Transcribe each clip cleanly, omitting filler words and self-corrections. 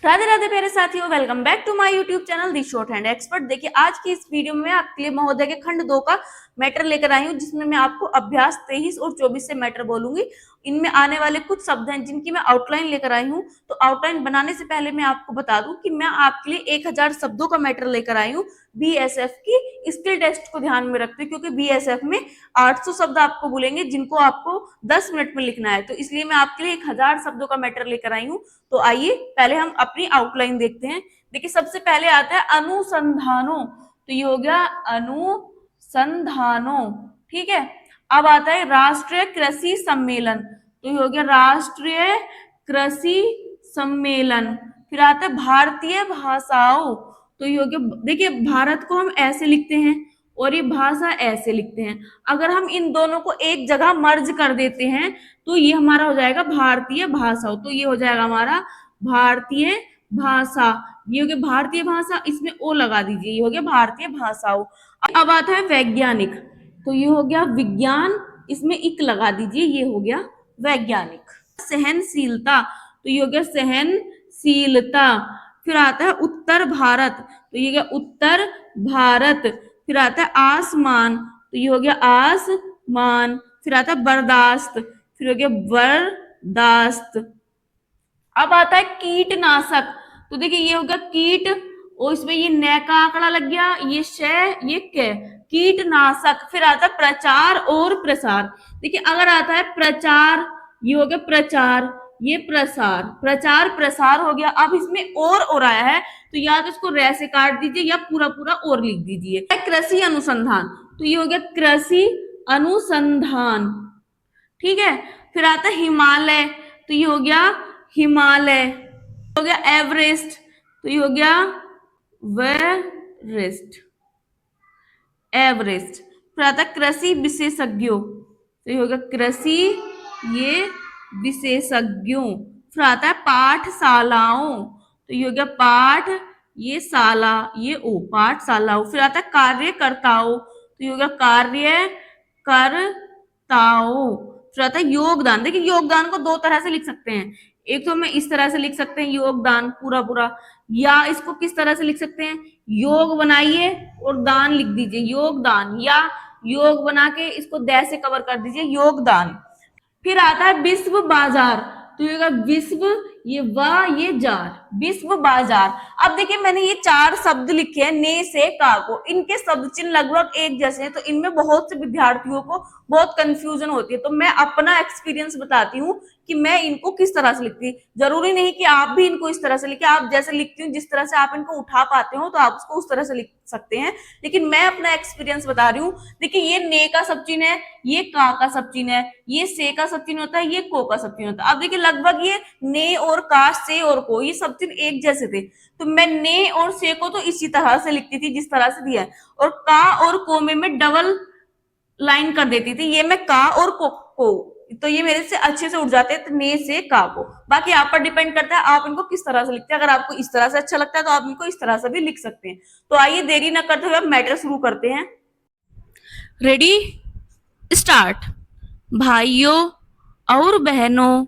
राधे राधे प्यारे साथियों, welcome back to my YouTube channel the shorthand expert. देखिए, आज की इस वीडियो में मैं आपके लिए महोदय के खंड 2 का मैटर लेकर आई हूँ, जिसमें मैं आपको अभ्यास 23 और 24 से मैटर बोलूंगी। इनमें आने वाले कुछ शब्द हैं जिनकी मैं आउटलाइन लेकर आई हूँ। तो आउटलाइन बनाने से पहले मैं आपको बता दूं कि मैं आपके लिए 1000 शब्दों का मैटर लेकर आई हूँ बीएसएफ की स्किल टेस्ट को ध्यान में रखते हुए, क्योंकि बीएसएफ में 800 शब्द आपको बोलेंगे जिनको आपको 10 मिनट में लिखना है। तो इसलिए मैं आपके लिए 1000 शब्दों का मैटर लेकर आई हूँ। तो आइए पहले हम अपनी आउटलाइन देखते हैं। देखिए, सबसे पहले आता है अनुसंधानों। तो ये हो गया अनुसंधानों, ठीक है। अब आता है राष्ट्रीय कृषि सम्मेलन। तो ये हो गया राष्ट्रीय कृषि सम्मेलन। फिर आता है भारतीय भाषाओं। तो ये हो गया, देखिए भारत को हम ऐसे लिखते हैं और ये भाषा ऐसे लिखते हैं। अगर हम इन दोनों को एक जगह मर्ज कर देते हैं तो ये हमारा हो जाएगा भारतीय भाषा। तो ये हो जाएगा हमारा भारतीय भाषा। ये हो गया भारतीय भाषा, इसमें ओ लगा दीजिए, ये हो गया भारतीय भाषाओं। अब आता है वैज्ञानिक। तो ये हो गया विज्ञान, इसमें इक लगा दीजिए, ये हो गया वैज्ञानिक। सहनशीलता। तो ये हो गया सहनशीलता। फिर आता है उत्तर भारत। तो ये हो गया उत्तर भारत। फिर आता है आसमान। तो ये हो गया आसमान। फिर आता है बर्दाश्त। फिर हो गया बर्दाश्त। अब आता है कीटनाशक। तो देखिए, ये हो गया कीट और इसमें ये न का आंकड़ा लग गया, ये शय, ये क, कीटनाशक। फिर आता है प्रचार और प्रसार। देखिए, अगर आता है प्रचार, ये हो गया प्रचार, ये प्रसार, प्रचार प्रसार हो गया। अब इसमें और आया है, तो या तो इसको रे से काट दीजिए या पूरा पूरा और लिख दीजिए। कृषि अनुसंधान। तो ये हो गया कृषि अनुसंधान, ठीक है। फिर आता है हिमालय। तो ये हो गया हिमालय। हो गया एवरेस्ट। तो ये हो गया वेरेस्ट, एवरेस्ट। फिर आता है कृषि विशेषज्ञों। तो ये हो गया कृषि, ये विशेषज्ञों। फिर आता है पाठशालाओं। तो ये हो गया पाठ, ये शाला, ये ओ, पाठशालाओं। फिर आता है कार्यकर्ताओं। तो ये हो गया कार्यकर्ताओं। फिर आता है योगदान। देखिए, योगदान को दो तरह से लिख सकते हैं। एक तो हमें इस तरह से लिख सकते हैं योगदान पूरा पूरा, या इसको किस तरह से लिख सकते हैं, योग बनाइए और दान लिख दीजिए योगदान, या योग बना के इसको दै से कवर कर दीजिए योगदान। फिर आता है विश्व बाजार। तो ये विश्व, ये वा, ये जार, विश्व बाजार। अब देखिए, मैंने ये 4 शब्द लिखे हैं ने से का को, इनके शब्द चिन्ह लगभग एक जैसे हैं, तो इनमें बहुत से विद्यार्थियों को बहुत कंफ्यूजन होती है। तो मैं अपना एक्सपीरियंस बताती हूँ कि मैं इनको किस तरह से लिखती। जरूरी नहीं कि आप भी इनको इस तरह से लिखे, आप जैसे लिखती हूँ, जिस तरह से आप इनको उठा पाते हो तो आप उसको उस तरह से लिख सकते हैं, लेकिन मैं अपना एक्सपीरियंस बता रही हूँ। देखिए, ये ने का सब चिन्ह है, ये का सब चिन्ह है, ये से का सब चिन्ह होता है, ये को का सब चिन्ह होता है। अब देखिए, लगभग ये ने और का, से और को, ये सब चिन्ह एक जैसे थे। तो मैं ने और से को तो इसी तरह से लिखती थी जिस तरह से दिया है, और का और को में मैं डबल लाइन कर देती थी। ये मैं का और को, तो ये मेरे से अच्छे से उठ जाते हैं, तो ने से का को। बाकी आप पर डिपेंड करता है आप इनको किस तरह से लिखते हैं। अगर आपको इस तरह से अच्छा लगता है तो आप इनको इस तरह से भी लिख सकते हैं। तो आइए देरी ना करते हुए अब मैटर शुरू करते हैं। Ready, start. भाइयों और बहनों,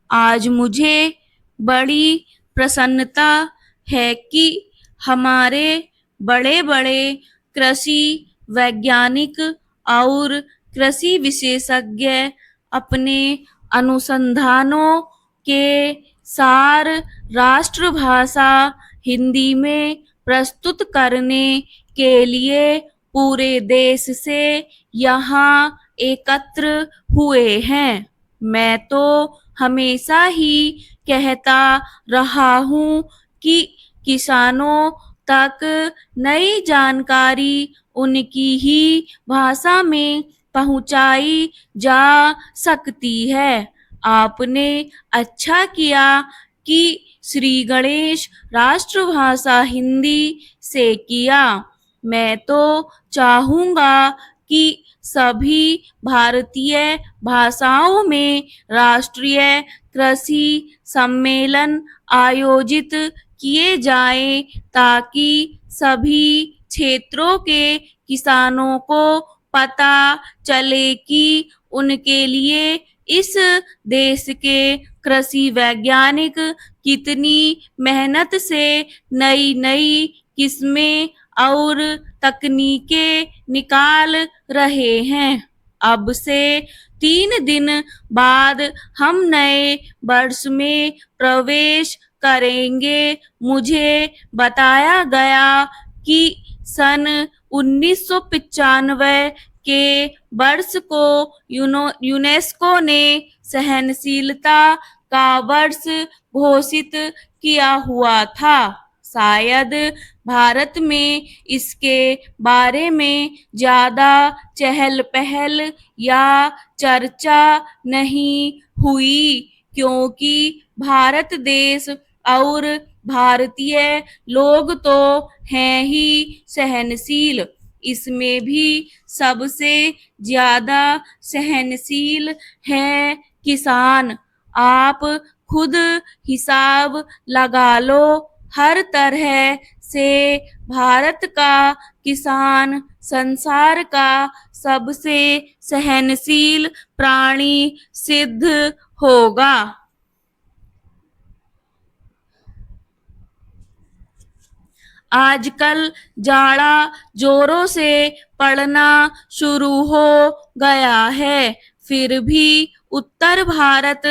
आज मुझे बड़ी प्रसन्नता है कि हमारे बड़े बड़े कृषि वैज्ञानिक और कृषि विशेषज्ञ अपने अनुसंधानों के सार राष्ट्रभाषा हिंदी में प्रस्तुत करने के लिए पूरे देश से यहाँ एकत्र हुए हैं। मैं तो हमेशा ही कहता रहा हूँ कि किसानों तक नई जानकारी उनकी ही भाषा में पहुंचाई जा सकती है। आपने अच्छा किया कि श्री गणेश राष्ट्रभाषा हिंदी से किया। मैं तो चाहूंगा कि सभी भारतीय भाषाओं में राष्ट्रीय कृषि सम्मेलन आयोजित किए जाएं, ताकि सभी क्षेत्रों के किसानों को पता चले कि उनके लिए इस देश के कृषि वैज्ञानिक कितनी मेहनत से नई नई किस्में और तकनीकें निकाल रहे हैं। अब से 3 दिन बाद हम नए वर्ष में प्रवेश करेंगे। मुझे बताया गया कि सन 1995 के वर्ष को यूनेस्को ने सहनशीलता का वर्ष घोषित किया हुआ था। शायद भारत में इसके बारे में ज्यादा चहल पहल या चर्चा नहीं हुई, क्योंकि भारत देश और भारतीय लोग तो हैं ही सहनशील। इसमें भी सबसे ज्यादा सहनशील हैं किसान। आप खुद हिसाब लगा लो, हर तरह से भारत का किसान संसार का सबसे सहनशील प्राणी सिद्ध होगा। आजकल जाड़ा जोरों से पड़ना शुरू हो गया है, फिर भी उत्तर भारत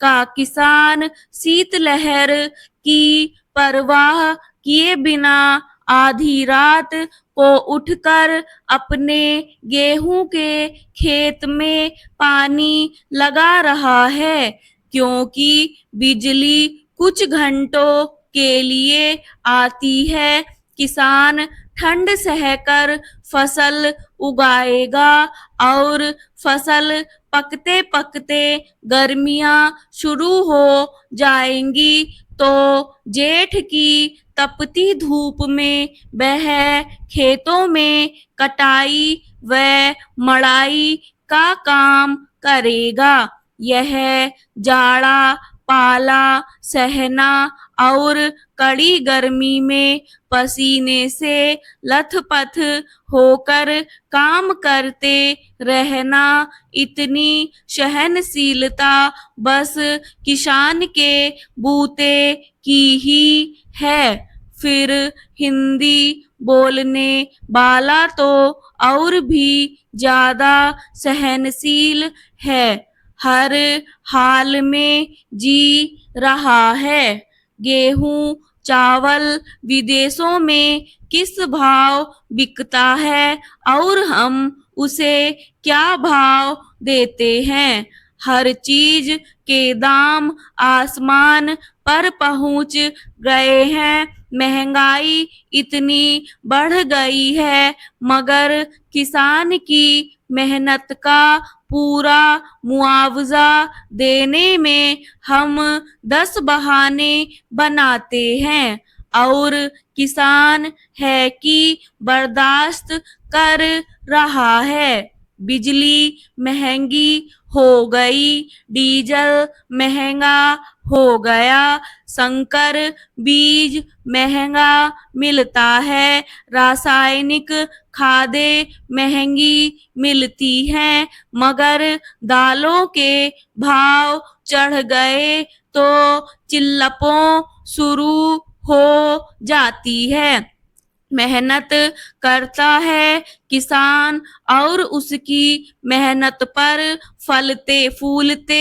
का किसान शीतलहर की परवाह किए बिना आधी रात को उठकर अपने गेहूं के खेत में पानी लगा रहा है, क्योंकि बिजली कुछ घंटों के लिए आती है। किसान ठंड सहकर फसल उगाएगा और फसल पकते पकते गर्मियां शुरू हो जाएंगी तो जेठ की तपती धूप में वह खेतों में कटाई व मड़ाई का काम करेगा। यह जाड़ा पाला सहना और कड़ी गर्मी में पसीने से लथपथ होकर काम करते रहना, इतनी सहनशीलता बस किसान के बूते की ही है। फिर हिंदी बोलने वाला तो और भी ज्यादा सहनशील है, हर हाल में जी रहा है। गेहूं चावल विदेशों में किस भाव बिकता है और हम उसे क्या भाव देते हैं। हर चीज के दाम आसमान पर पहुंच गए हैं, महंगाई इतनी बढ़ गई है, मगर किसान की मेहनत का पूरा मुआवजा देने में हम 10 बहाने बनाते हैं और किसान है कि बर्दाश्त कर रहा है। बिजली महंगी हो गई, डीजल महंगा हो गया, संकर बीज महंगा मिलता है, रासायनिक खादें महंगी मिलती हैं, मगर दालों के भाव चढ़ गए तो चिल्लपों शुरू हो जाती है। मेहनत करता है किसान और उसकी मेहनत पर फलते फूलते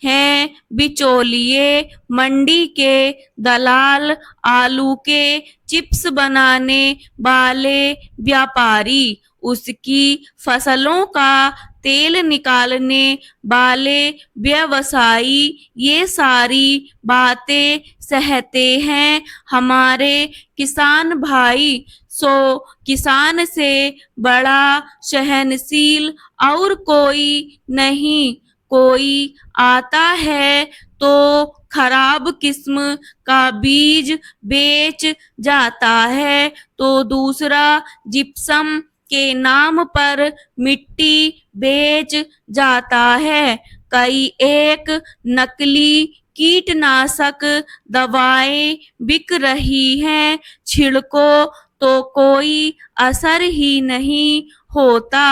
हैं बिचौलिए, मंडी के दलाल, आलू के चिप्स बनाने वाले व्यापारी, उसकी फसलों का तेल निकालने वाले व्यवसायी, ये सारी बातें सहते हैं हमारे किसान भाई। सो किसान से बड़ा सहनशील और कोई नहीं। कोई आता है तो खराब किस्म का बीज बेच जाता है, तो दूसरा जिप्सम के नाम पर मिट्टी बेच जाता है। कई एक नकली कीटनाशक दवाएं बिक रही हैं, छिड़को तो कोई असर ही नहीं होता।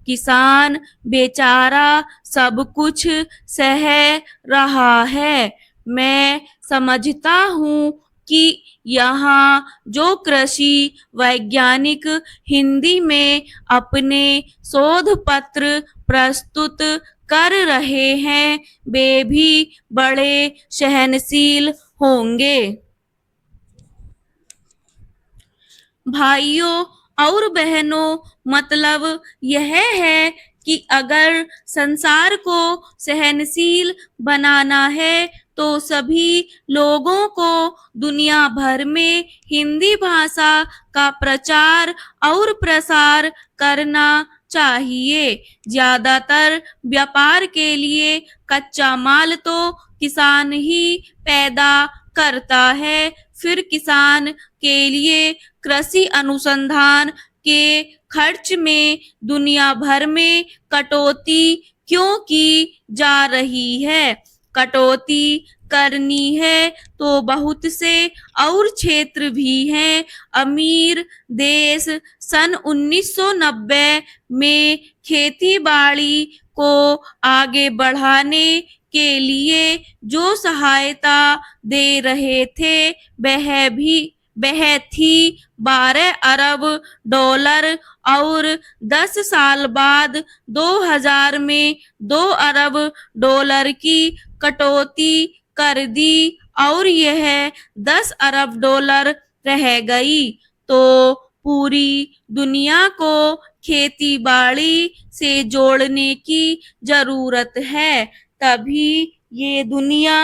किसान बेचारा सब कुछ सह रहा है। मैं समझता हूँ कि यहाँ जो कृषि वैज्ञानिक हिंदी में अपने शोध पत्र प्रस्तुत कर रहे हैं वे भी बड़े सहनशील होंगे। भाइयों और बहनों, मतलब यह है कि अगर संसार को सहनशील बनाना है तो सभी लोगों को दुनिया भर में हिंदी भाषा का प्रचार और प्रसार करना चाहिए। ज्यादातर व्यापार के लिए कच्चा माल तो किसान ही पैदा करता है, फिर किसान के लिए कृषि अनुसंधान के खर्च में दुनिया भर में कटौती क्यों की जा रही है? कटौती करनी है तो बहुत से और क्षेत्र भी हैं। अमीर देश सन 1990 में खेती बाड़ी को आगे बढ़ाने के लिए जो सहायता दे रहे थे वह थी 12 अरब डॉलर और 10 साल बाद 2000 में 2 अरब डॉलर की कटौती कर दी और यह 10 अरब डॉलर रह गई। तो पूरी दुनिया को खेती बाड़ी से जोड़ने की जरूरत है, तभी ये दुनिया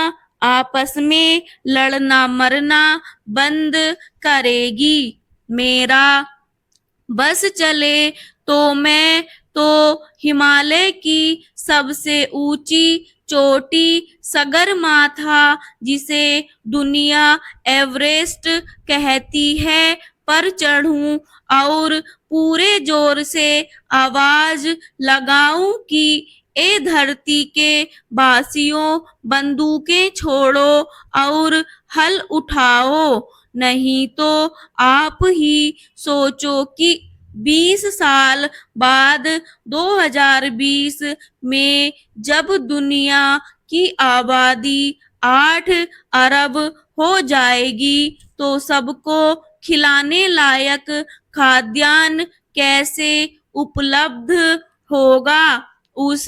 आपस में लड़ना मरना बंद करेगी। मेरा बस चले तो मैं तो हिमालय की सबसे ऊंची चोटी सगरमाथा, जिसे दुनिया एवरेस्ट कहती है, पर चढ़ूं और पूरे जोर से आवाज लगाऊं कि ए धरती के वासियों, बंदूकें छोड़ो और हल उठाओ, नहीं तो आप ही सोचो कि 20 साल बाद 2020 में जब दुनिया की आबादी 8 अरब हो जाएगी तो सबको खिलाने लायक खाद्यान्न कैसे उपलब्ध होगा? उस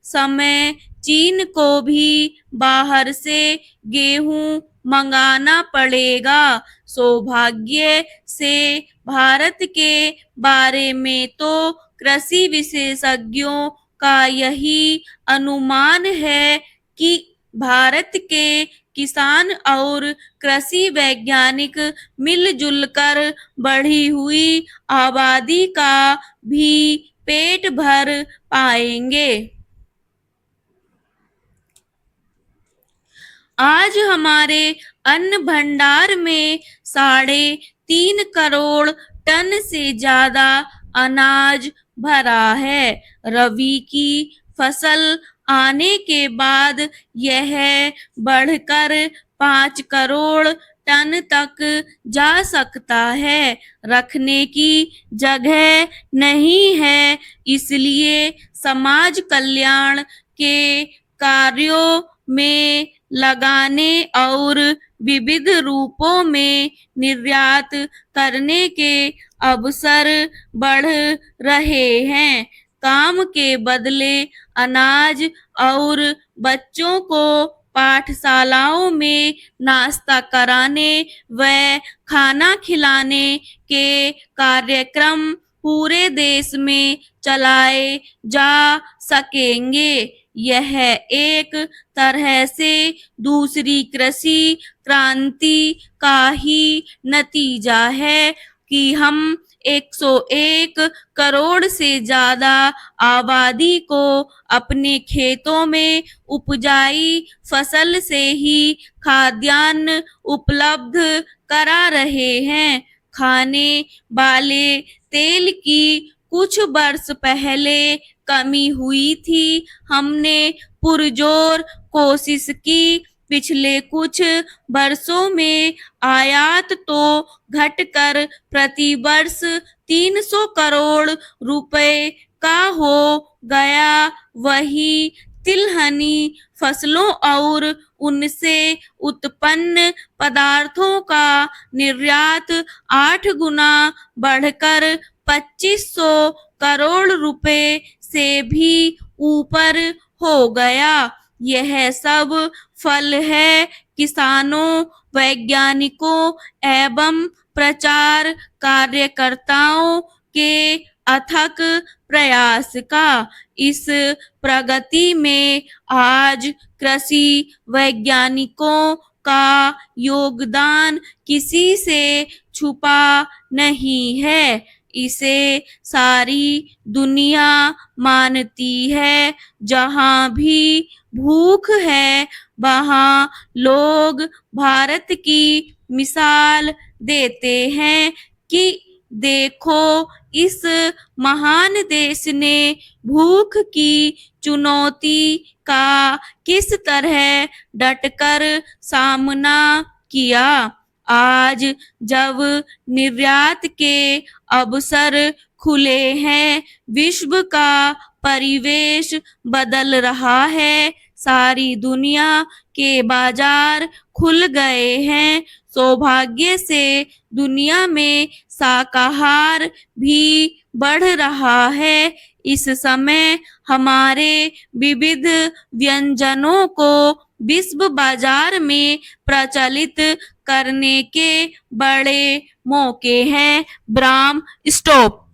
समय चीन को भी बाहर से गेहूं मंगाना पड़ेगा। सौभाग्य से भारत के बारे में तो कृषि विशेषज्ञों का यही अनुमान है कि भारत के किसान और कृषि वैज्ञानिक मिलजुल कर बढ़ी हुई आबादी का भी पेट भर पाएंगे। आज हमारे अन्न भंडार में 3.5 करोड़ टन से ज्यादा अनाज भरा है। रबी की फसल आने के बाद यह बढ़कर 5 करोड़ टन तक जा सकता है। रखने की जगह नहीं है, इसलिए समाज कल्याण के कार्यों में लगाने और विविध रूपों में निर्यात करने के अवसर बढ़ रहे हैं। काम के बदले अनाज और बच्चों को पाठशालाओं में नाश्ता कराने व खाना खिलाने के कार्यक्रम पूरे देश में चलाए जा सकेंगे। यह एक तरह से दूसरी कृषि क्रांति का ही नतीजा है कि हम 101 करोड़ से ज्यादा आबादी को अपने खेतों में उपजाई फसल से ही खाद्यान्न उपलब्ध करा रहे हैं। खाने वाले तेल की कुछ वर्ष पहले कमी हुई थी। हमने पुरजोर कोशिश की। पिछले कुछ वर्षों में आयात तो घटकर प्रति वर्ष 300 करोड़ रुपए का हो गया वही तिलहनी फसलों और उनसे उत्पन्न पदार्थों का निर्यात 8 गुना बढ़कर 2500 करोड़ रुपए से भी ऊपर हो गया। यह सब फल है किसानों, वैज्ञानिकों एवं प्रचार कार्यकर्ताओं के अथक प्रयास का। इस प्रगति में आज कृषि वैज्ञानिकों का योगदान किसी से छुपा नहीं है। इसे सारी दुनिया मानती है। जहां भी भूख है वहां लोग भारत की मिसाल देते हैं कि देखो इस महान देश ने भूख की चुनौती का किस तरह डटकर सामना किया। आज जब निर्यात के अवसर खुले हैं, विश्व का परिवेश बदल रहा है, सारी दुनिया के बाजार खुल गए हैं। सौभाग्य से दुनिया में शाकाहार भी बढ़ रहा है। इस समय हमारे विविध व्यंजनों को विश्व बाजार में प्रचलित करने के बड़े मौके हैं। Bram stop.